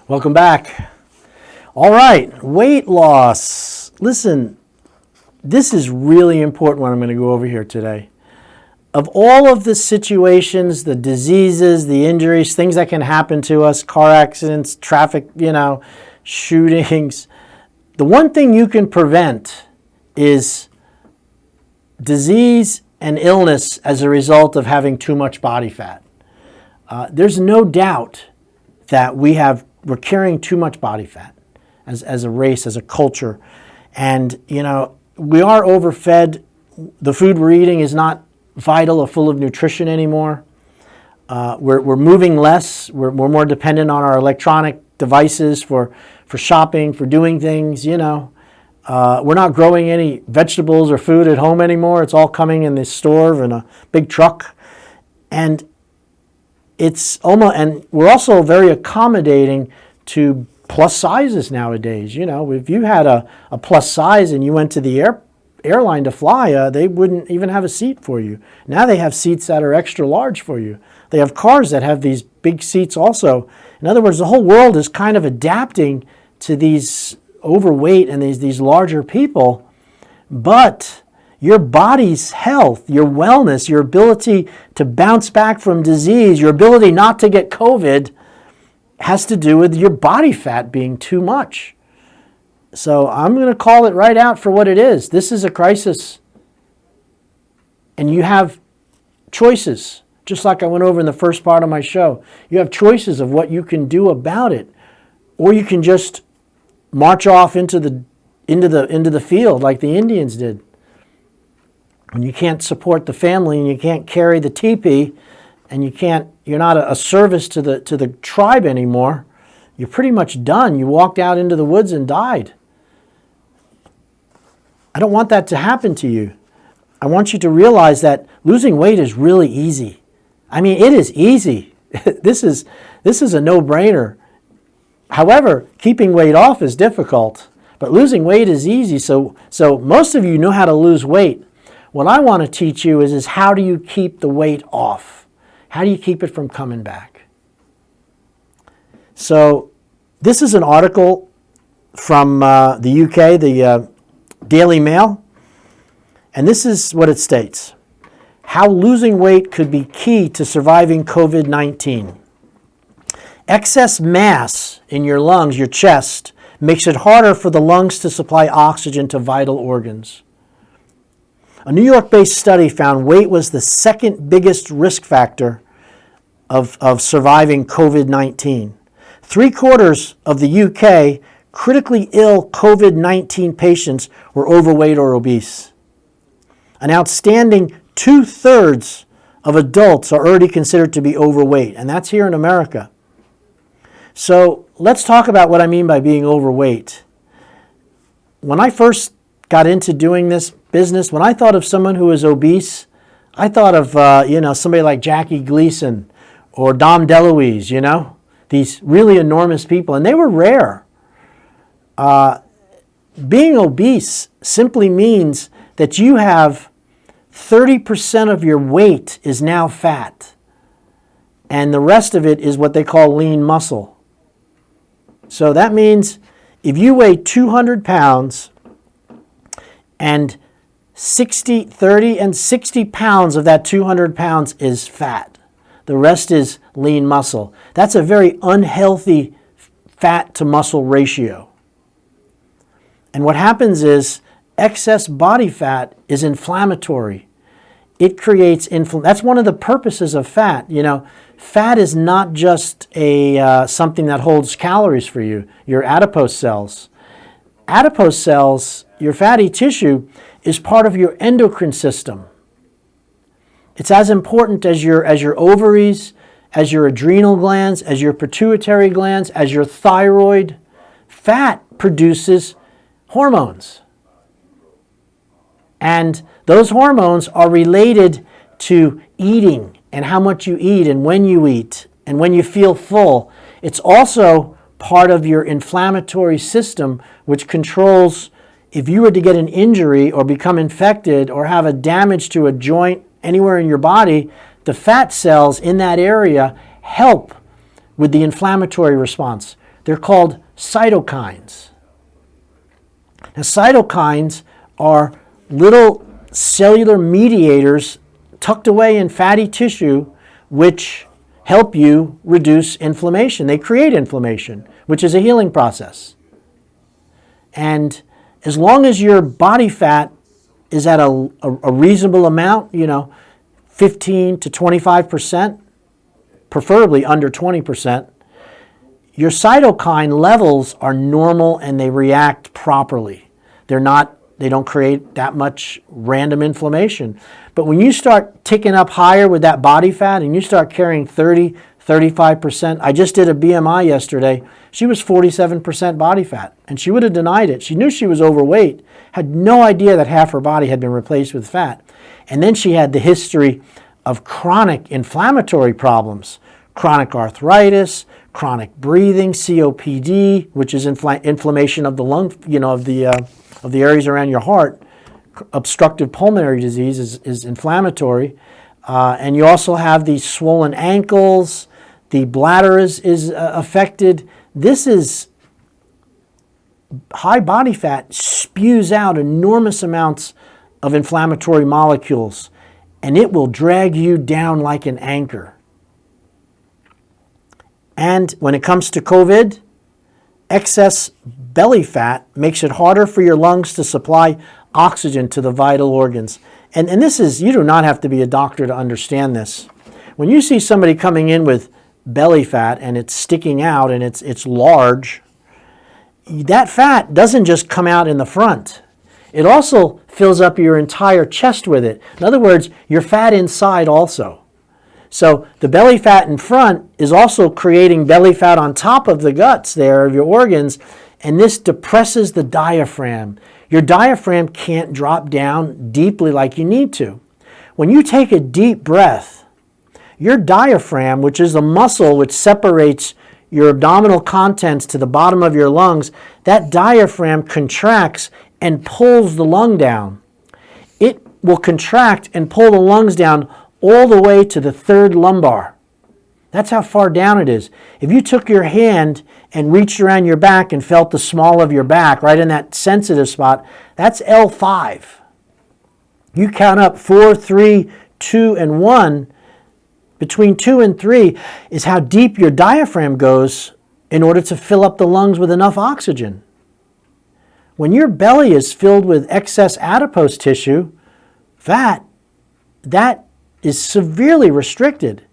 Welcome back. All right, weight loss. Listen, this is really important what I'm going to go over here today. Of all of the situations, the diseases, the injuries, things that can happen to us, car accidents, traffic, shootings, the one thing you can prevent is disease and illness as a result of having too much body fat. There's no doubt that we're carrying too much body fat as a race, as a culture. And, we are overfed. The food we're eating is not vital or full of nutrition anymore. We're moving less. We're more dependent on our electronic devices for shopping, for doing things, We're not growing any vegetables or food at home anymore. It's all coming in this store in a big truck. And we're also very accommodating to plus sizes nowadays. If you had a plus size and you went to the airline to fly, they wouldn't even have a seat for you. Now they have seats that are extra large for you. They have cars that have these big seats also. In other words, the whole world is kind of adapting to these overweight and these larger people. But your body's health, your wellness, your ability to bounce back from disease, your ability not to get COVID has to do with your body fat being too much. So I'm going to call it right out for what it is. This is a crisis. And you have choices, just like I went over in the first part of my show. You have choices of what you can do about it. Or you can just march off into the field like the Indians did. When you can't support the family and you can't carry the teepee and you're not a service to the tribe anymore, you're pretty much done. You walked out into the woods and died. I don't want that to happen to you. I want you to realize that losing weight is really easy. I mean, it is easy. This is a no-brainer. However, keeping weight off is difficult, but losing weight is easy. So most of you know how to lose weight. What I want to teach you is how do you keep the weight off? How do you keep it from coming back? So this is an article from the UK, the Daily Mail, and this is what it states. How losing weight could be key to surviving COVID-19. Excess mass in your lungs, your chest, makes it harder for the lungs to supply oxygen to vital organs. A New York-based study found weight was the second biggest risk factor of surviving COVID-19. 3/4 of the UK critically ill COVID-19 patients were overweight or obese. An outstanding 2/3 of adults are already considered to be overweight, and that's here in America. So let's talk about what I mean by being overweight. When I first got into doing this business, when I thought of someone who was obese, I thought of somebody like Jackie Gleason or Dom DeLuise, these really enormous people, and they were rare. Being obese simply means that you have 30% of your weight is now fat, and the rest of it is what they call lean muscle. So that means if you weigh 200 pounds and 30 and 60 pounds of that 200 pounds is fat. The rest is lean muscle. That's a very unhealthy fat to muscle ratio. And what happens is excess body fat is inflammatory. It creates that's one of the purposes of fat. Fat is not just something that holds calories for you, your adipose cells. Adipose cells, your fatty tissue, is part of your endocrine system. It's as important as your ovaries, as your adrenal glands, as your pituitary glands, as your thyroid. Fat produces hormones. And those hormones are related to eating and how much you eat and when you feel full. It's also part of your inflammatory system, which controls if you were to get an injury or become infected or have a damage to a joint anywhere in your body, the fat cells in that area help with the inflammatory response. They're called cytokines. Now, cytokines are little cellular mediators tucked away in fatty tissue which help you reduce inflammation. They create inflammation, which is a healing process. And as long as your body fat is at a reasonable amount, 15 to 25%, preferably under 20%, your cytokine levels are normal and they react properly. They don't create that much random inflammation. But when you start ticking up higher with that body fat and you start carrying 30, 35%, I just did a BMI yesterday. She was 47% body fat, and she would have denied it. She knew she was overweight, had no idea that half her body had been replaced with fat. And then she had the history of chronic inflammatory problems, chronic arthritis, chronic breathing, COPD, which is inflammation of the lung, of the areas around your heart. Obstructive pulmonary disease is inflammatory. And you also have these swollen ankles. The bladder is affected. This is high body fat spews out enormous amounts of inflammatory molecules, and it will drag you down like an anchor. And when it comes to COVID, excess belly fat makes it harder for your lungs to supply oxygen to the vital organs. And this is, you do not have to be a doctor to understand this. When you see somebody coming in with belly fat and it's sticking out and it's large, that fat doesn't just come out in the front. It also fills up your entire chest with it. In other words, your fat inside also. So the belly fat in front is also creating belly fat on top of the guts there of your organs, and this depresses the diaphragm. Your diaphragm can't drop down deeply like you need to. When you take a deep breath, your diaphragm, which is the muscle which separates your abdominal contents to the bottom of your lungs, that diaphragm contracts and pulls the lung down. It will contract and pull the lungs down all the way to the third lumbar. That's how far down it is. If you took your hand and reached around your back and felt the small of your back, right in that sensitive spot, that's L5. You count up 4, 3, 2, and 1. Between 2 and 3 is how deep your diaphragm goes in order to fill up the lungs with enough oxygen. When your belly is filled with excess adipose tissue, fat, that is severely restricted.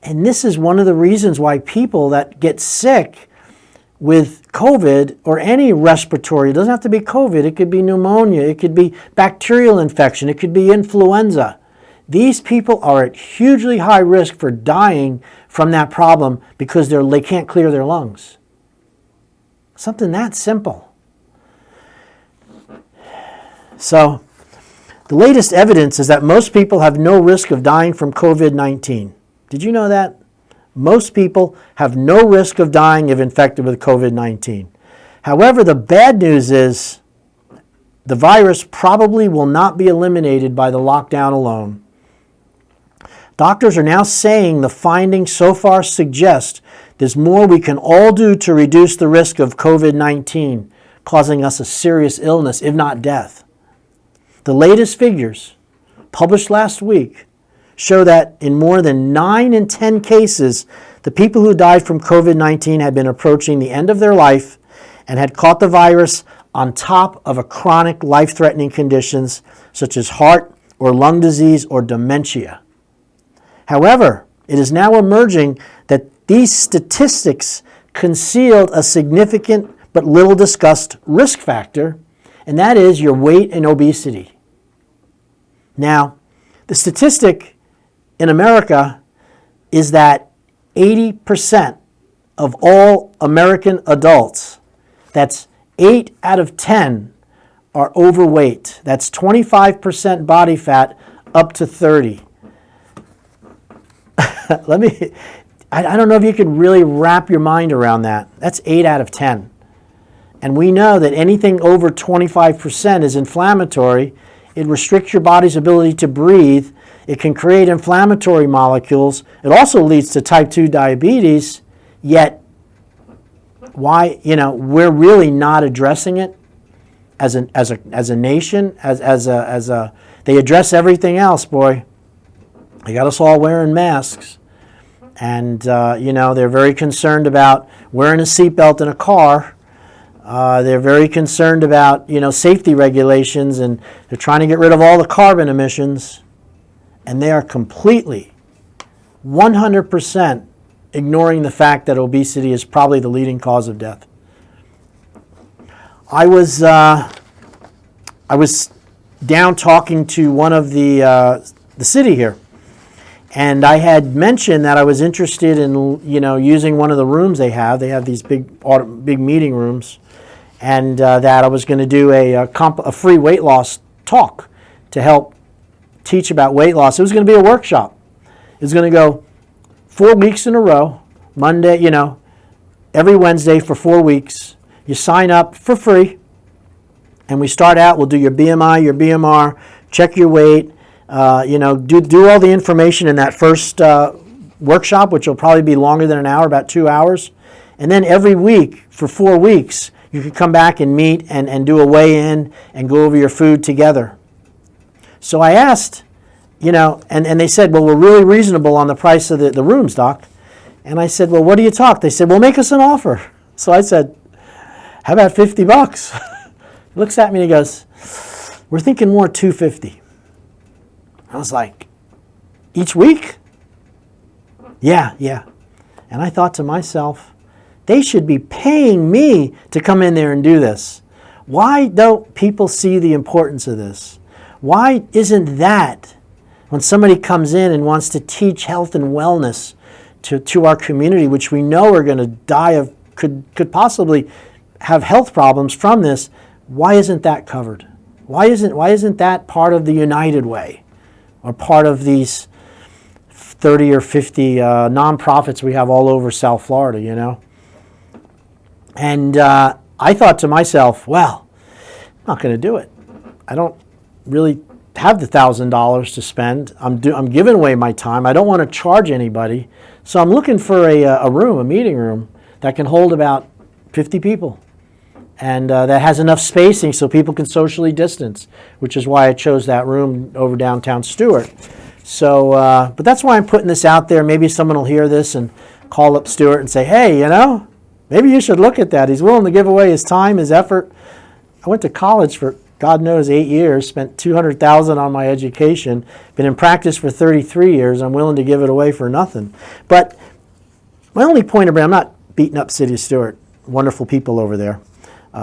And this is one of the reasons why people that get sick with COVID or any respiratory, it doesn't have to be COVID, it could be pneumonia, it could be bacterial infection, it could be influenza. These people are at hugely high risk for dying from that problem because they can't clear their lungs. Something that simple. So, the latest evidence is that most people have no risk of dying from COVID-19. Did you know that? Most people have no risk of dying if infected with COVID-19. However, the bad news is the virus probably will not be eliminated by the lockdown alone. Doctors are now saying the findings so far suggest there's more we can all do to reduce the risk of COVID-19, causing us a serious illness, if not death. The latest figures, published last week, show that in more than 9 in 10 cases, the people who died from COVID-19 had been approaching the end of their life and had caught the virus on top of a chronic life-threatening conditions such as heart or lung disease or dementia. However, it is now emerging that these statistics concealed a significant but little discussed risk factor, and that is your weight and obesity. Now, the statistic in America is that 80% of all American adults, that's 8 out of 10, are overweight. That's 25% body fat up to 30. I don't know if you can really wrap your mind around that. That's 8 out of 10. And we know that anything over 25% is inflammatory. It restricts your body's ability to breathe. It can create inflammatory molecules. It also leads to type 2 diabetes, yet why, we're really not addressing it as a nation, they address everything else, boy. They got us all wearing masks. And, they're very concerned about wearing a seatbelt in a car. They're very concerned about, safety regulations, and they're trying to get rid of all the carbon emissions. And they are completely, 100% ignoring the fact that obesity is probably the leading cause of death. I was down talking to one of the city here, and I had mentioned that I was interested in using one of the rooms they have. They have these big meeting rooms, and that I was going to do a free weight loss talk to help teach about weight loss. It was going to be a workshop. It was going to go 4 weeks in a row, Monday, every Wednesday for 4 weeks. You sign up for free, and we start out, we'll do your BMI, your BMR, check your weight, do all the information in that first workshop, which will probably be longer than an hour, about 2 hours. And then every week for 4 weeks, you can come back and meet and do a weigh-in and go over your food together. So I asked, and they said, well, we're really reasonable on the price of the rooms, Doc. And I said, well, what do you talk? They said, well, make us an offer. So I said, how about $50? He looks at me and he goes, we're thinking more $250. I was like, each week? Yeah. And I thought to myself, they should be paying me to come in there and do this. Why don't people see the importance of this? Why isn't that, when somebody comes in and wants to teach health and wellness to our community, which we know are going to die of, could possibly have health problems from this, why isn't that covered? Why isn't that part of the United Way, or part of these 30 or 50 nonprofits we have all over South Florida, And I thought to myself, well, I'm not going to do it. I don't really have the $1,000 to spend. I'm giving away my time. I don't want to charge anybody. So I'm looking for a meeting room that can hold about 50 people. And that has enough spacing so people can socially distance, which is why I chose that room over downtown Stuart. So, but that's why I'm putting this out there. Maybe someone will hear this and call up Stuart and say, hey, maybe you should look at that. He's willing to give away his time, his effort. I went to college for, God knows, 8 years, spent $200,000 on my education, been in practice for 33 years. I'm willing to give it away for nothing. But my only point, I'm not beating up City of Stuart. Wonderful people over there.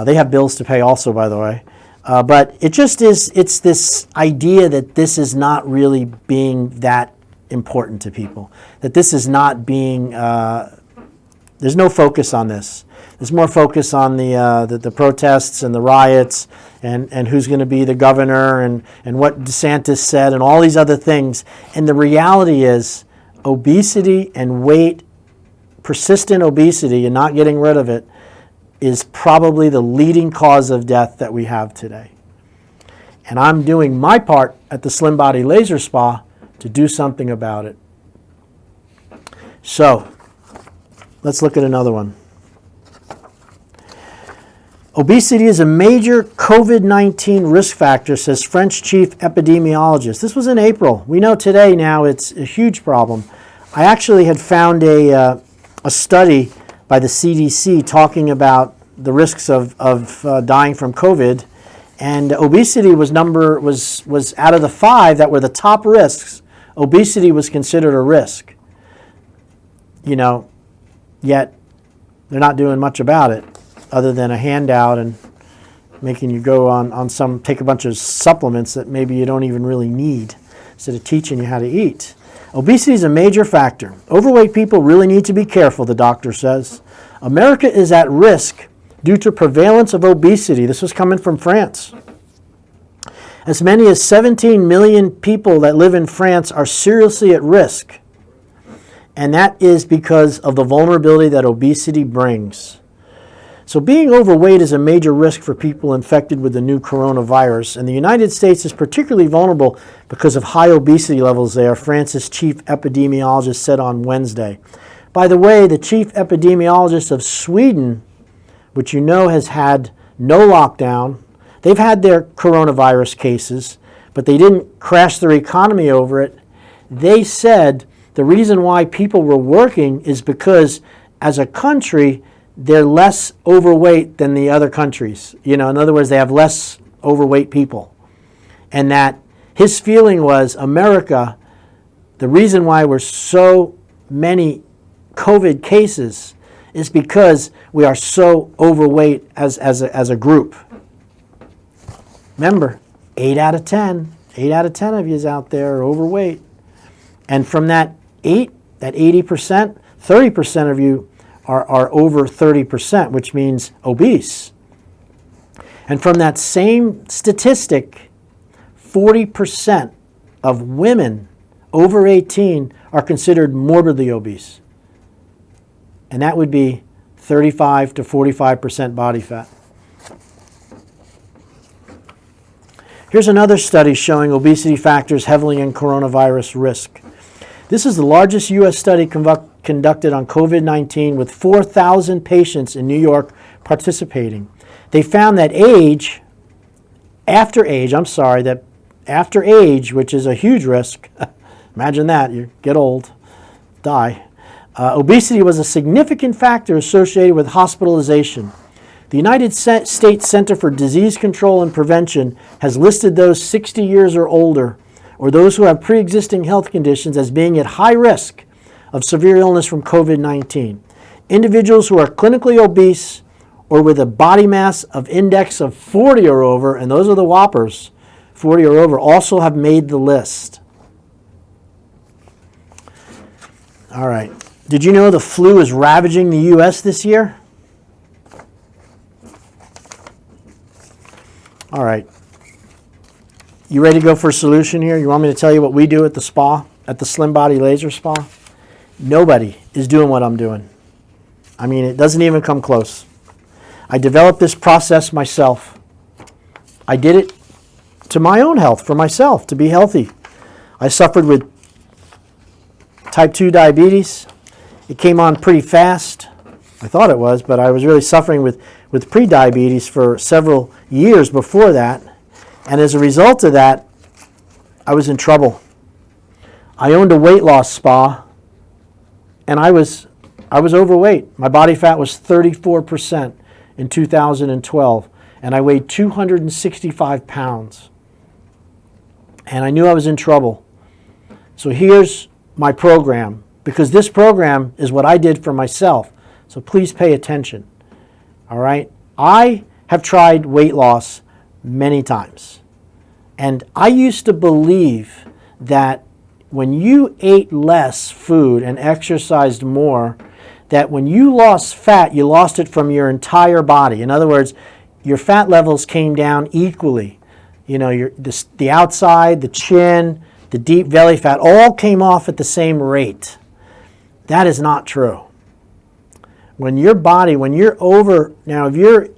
They have bills to pay also, by the way. But it just is, it's this idea that this is not really being that important to people. That this is not being, there's no focus on this. There's more focus on the protests and the riots and who's going to be the governor and what DeSantis said and all these other things. And the reality is obesity and weight, persistent obesity and not getting rid of it, is probably the leading cause of death that we have today. And I'm doing my part at the Slim Body Laser Spa to do something about it. So, let's look at another one. Obesity is a major COVID-19 risk factor, says French chief epidemiologist. This was in April. We know today now it's a huge problem. I actually had found a study by the CDC talking about the risks of dying from COVID, and obesity was out of the 5 that were the top risks. Obesity was considered a risk. Yet they're not doing much about it, other than a handout and making you go take a bunch of supplements that maybe you don't even really need, instead of teaching you how to eat. Obesity is a major factor. Overweight people really need to be careful, the doctor says. America is at risk due to prevalence of obesity. This was coming from France. As many as 17 million people that live in France are seriously at risk. And that is because of the vulnerability that obesity brings. So being overweight is a major risk for people infected with the new coronavirus. And the United States is particularly vulnerable because of high obesity levels there, France's chief epidemiologist said on Wednesday. By the way, the chief epidemiologist of Sweden which you know has had no lockdown. They've had their coronavirus cases, but they didn't crash their economy over it. They said the reason why people were working is because as a country, they're less overweight than the other countries. In other words, they have less overweight people. And that his feeling was America, the reason why we're so many COVID cases is because we are so overweight as a group. Remember, 8 out of 10 of you out there are overweight. And from that 80%, 30% of you are over 30%, which means obese. And from that same statistic, 40% of women over 18 are considered morbidly obese. And that would be 35 to 45% body fat. Here's another study showing obesity factors heavily in coronavirus risk. This is the largest U.S. study conducted on COVID-19 with 4,000 patients in New York participating. They found that after age, which is a huge risk, imagine that, you get old, die, obesity was a significant factor associated with hospitalization. The United States Center for Disease Control and Prevention has listed those 60 years or older, or those who have pre-existing health conditions, as being at high risk of severe illness from COVID-19. Individuals who are clinically obese or with a body mass of index of 40 or over, and those are the whoppers, 40 or over, also have made the list. All right. Did you know the flu is ravaging the U.S. this year? All right. You ready to go for a solution here? You want me to tell you what we do at the spa, at the Slim Body Laser Spa? Nobody is doing what I'm doing. I mean, it doesn't even come close. I developed this process myself. I did it to my own health, for myself, to be healthy. I suffered with type 2 diabetes. It came on pretty fast. I thought it was, but I was really suffering with pre-diabetes for several years before that. And as a result of that, I was in trouble. I owned a weight loss spa, and I was overweight. My body fat was 34% in 2012, and I weighed 265 pounds. And I knew I was in trouble. So here's my program, because this program is what I did for myself. So please pay attention. All right? I have tried weight loss many times. And I used to believe that when you ate less food and exercised more, that when you lost fat, you lost it from your entire body. In other words, your fat levels came down equally. The outside, the chin, the deep belly fat, all came off at the same rate. That is not true. When you're over, now if you're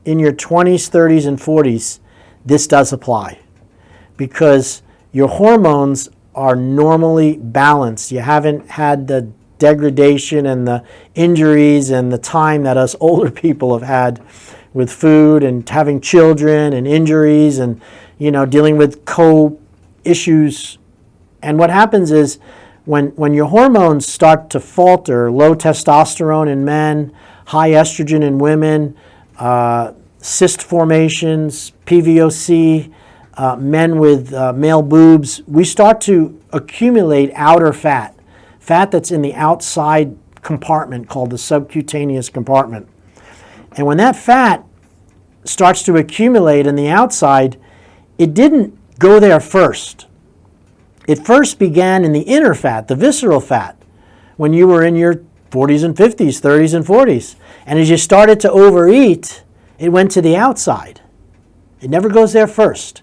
in your 20s, 30s, and 40s, this does apply. Because your hormones are normally balanced. You haven't had the degradation and the injuries and the time that us older people have had with food and having children and injuries and, dealing with issues. And what happens is when your hormones start to falter, low testosterone in men, high estrogen in women, cyst formations, PVOC, men with male boobs, we start to accumulate outer fat that's in the outside compartment called the subcutaneous compartment. And when that fat starts to accumulate in the outside, it didn't go there first. It first began in the inner fat, the visceral fat, when you were in your 40s and 50s, 30s and 40s. And as you started to overeat, it went to the outside. It never goes there first.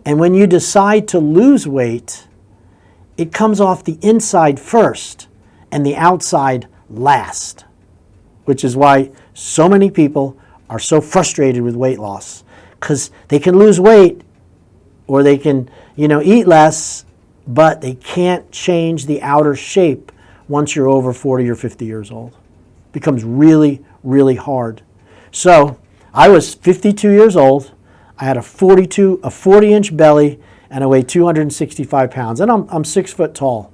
And when you decide to lose weight, it comes off the inside first and the outside last, which is why so many people are so frustrated with weight loss, because they can lose weight or they can, eat less, but they can't change the outer shape once you're over 40 or 50 years old. It becomes really, really hard. So I was 52 years old. I had a 40-inch belly, and I weighed 265 pounds. And I'm 6 foot tall.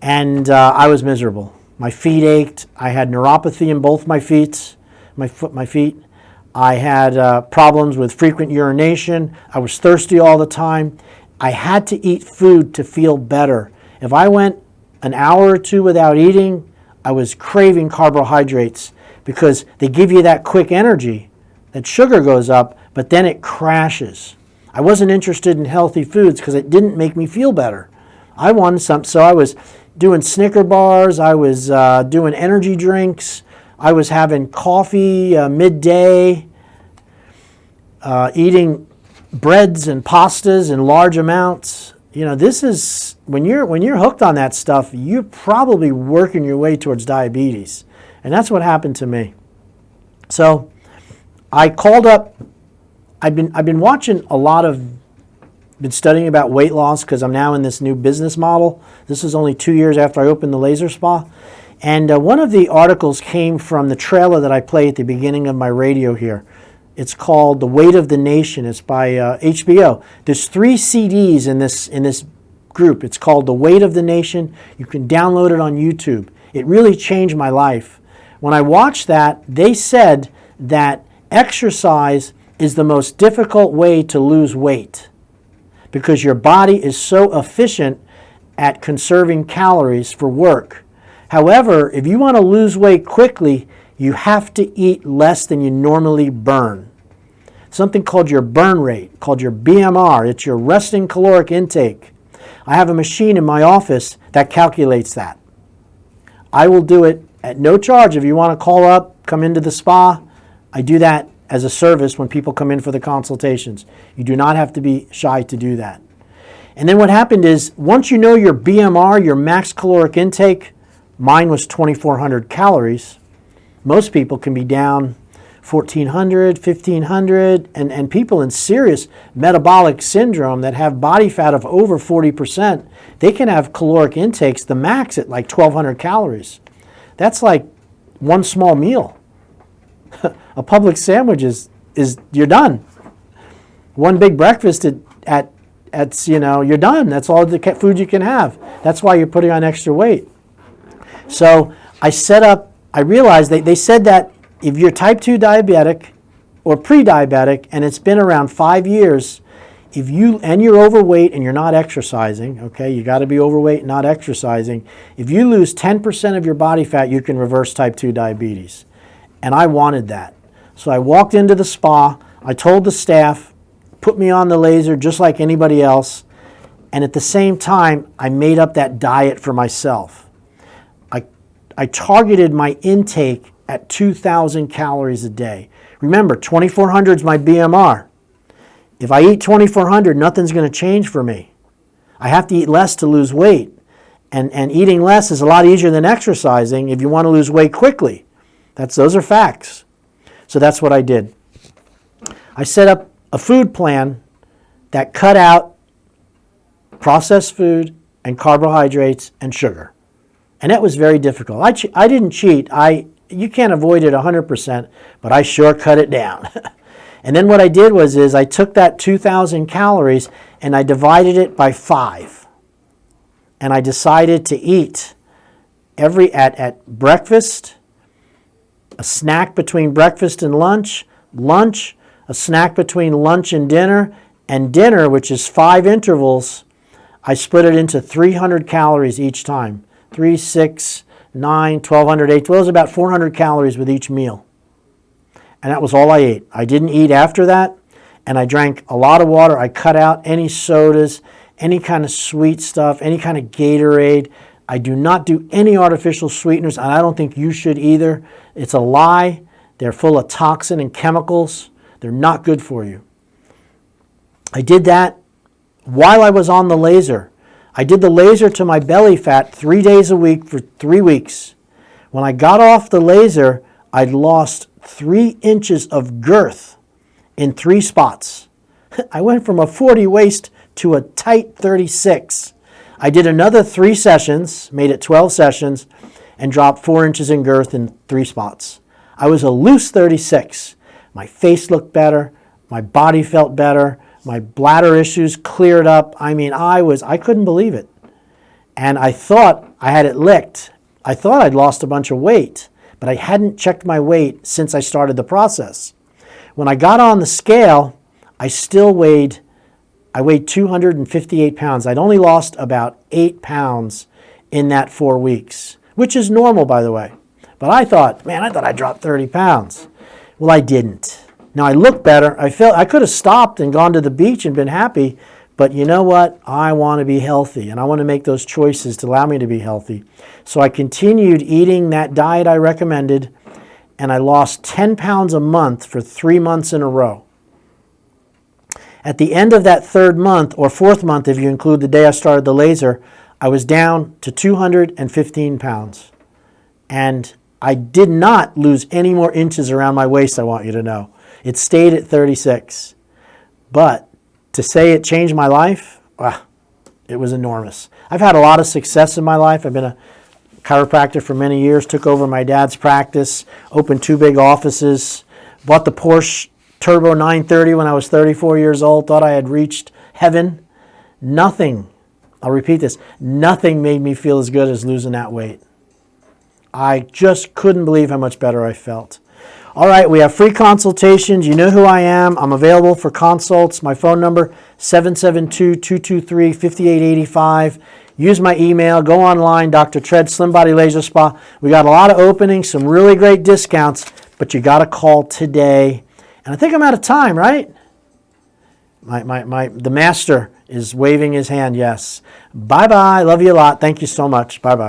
And I was miserable. My feet ached. I had neuropathy in both my feet. I had problems with frequent urination. I was thirsty all the time. I had to eat food to feel better. If I went an hour or two without eating, I was craving carbohydrates because they give you that quick energy. That sugar goes up, but then it crashes. I wasn't interested in healthy foods because it didn't make me feel better. I wanted some, so I was doing Snicker bars, I was doing energy drinks, I was having coffee midday, eating breads and pastas in large amounts. You know, this is, when you're hooked on that stuff, you're probably working your way towards diabetes. And that's what happened to me. So I called up, I've been watching a lot of, been studying about weight loss because I'm now in this new business model. This is only 2 years after I opened the laser spa. And one of the articles came from the trailer that I play at the beginning of my radio here. It's called The Weight of the Nation. It's by HBO. There's 3 CDs in this group. It's called The Weight of the Nation. You can download it on YouTube. It really changed my life. When I watched that, they said that exercise is the most difficult way to lose weight because your body is so efficient at conserving calories for work. However, if you want to lose weight quickly, you have to eat less than you normally burn. Something called your burn rate, called your BMR. It's your resting caloric intake. I have a machine in my office that calculates that. I will do it at no charge. If you want to call up, come into the spa, I do that as a service when people come in for the consultations. You do not have to be shy to do that. And then what happened is, once you know your BMR, your max caloric intake, mine was 2,400 calories. Most people can be down 1,400, 1,500, and people in serious metabolic syndrome that have body fat of over 40%, they can have caloric intakes, the max at like 1,200 calories. That's like one small meal. A Publix sandwich is you're done. One big breakfast at you're done. That's all the food you can have. That's why you're putting on extra weight. So I realized they said that if you're type 2 diabetic or pre-diabetic and it's been around 5 years, you're overweight and you're not exercising, okay, you got to be overweight and not exercising. If you lose 10% of your body fat, you can reverse type 2 diabetes. And I wanted that. So I walked into the spa, I told the staff, put me on the laser just like anybody else, and at the same time, I made up that diet for myself. I targeted my intake at 2,000 calories a day. Remember, 2,400 is my BMR. If I eat 2,400, nothing's going to change for me. I have to eat less to lose weight. And eating less is a lot easier than exercising if you want to lose weight quickly. Those are facts. So that's what I did. I set up a food plan that cut out processed food and carbohydrates and sugar. And that was very difficult. I didn't cheat. You can't avoid it 100%, but I sure cut it down. And then what I did was I took that 2,000 calories and I divided it by 5. And I decided to eat at breakfast, a snack between breakfast and lunch, a snack between lunch and dinner, which is 5 intervals, I split it into 300 calories each time. 3, 6, 9, 1,200, 8, well, it was about 400 calories with each meal. And that was all I ate. I didn't eat after that, and I drank a lot of water. I cut out any sodas, any kind of sweet stuff, any kind of Gatorade. I do not do any artificial sweeteners, and I don't think you should either. It's a lie. They're full of toxin and chemicals. They're not good for you. I did that while I was on the laser. I did the laser to my belly fat 3 days a week for 3 weeks. When I got off the laser, I'd lost 3 inches of girth in 3 spots. I went from a 40 waist to a tight 36. I did another 3 sessions, made it 12 sessions, and dropped 4 inches in girth in 3 spots. I was a loose 36. My face looked better. My body felt better. My bladder issues cleared up. I mean, I couldn't believe it. And I thought I had it licked. I thought I'd lost a bunch of weight, but I hadn't checked my weight since I started the process. When I got on the scale, I weighed 258 pounds. I'd only lost about 8 pounds in that 4 weeks, which is normal, by the way. But I thought I dropped 30 pounds. Well, I didn't. Now, I look better. I could have stopped and gone to the beach and been happy, but you know what? I want to be healthy, and I want to make those choices to allow me to be healthy. So I continued eating that diet I recommended, and I lost 10 pounds a month for 3 months in a row. At the end of that third month, or fourth month if you include the day I started the laser, I was down to 215 pounds. And I did not lose any more inches around my waist, I want you to know. It stayed at 36. But to say it changed my life, it was enormous. I've had a lot of success in my life. I've been a chiropractor for many years, took over my dad's practice, opened 2 big offices, bought the Porsche Turbo 930 when I was 34 years old, thought I had reached heaven. Nothing, I'll repeat this, nothing made me feel as good as losing that weight. I just couldn't believe how much better I felt. All right, we have free consultations. You know who I am. I'm available for consults. My phone number, 772-223-5885. Use my email. Go online, Dr. Tread Slim Body Laser Spa. We got a lot of openings, some really great discounts, but you got to call today. And I think I'm out of time, right? The master is waving his hand, yes. Bye-bye. Love you a lot. Thank you so much. Bye-bye.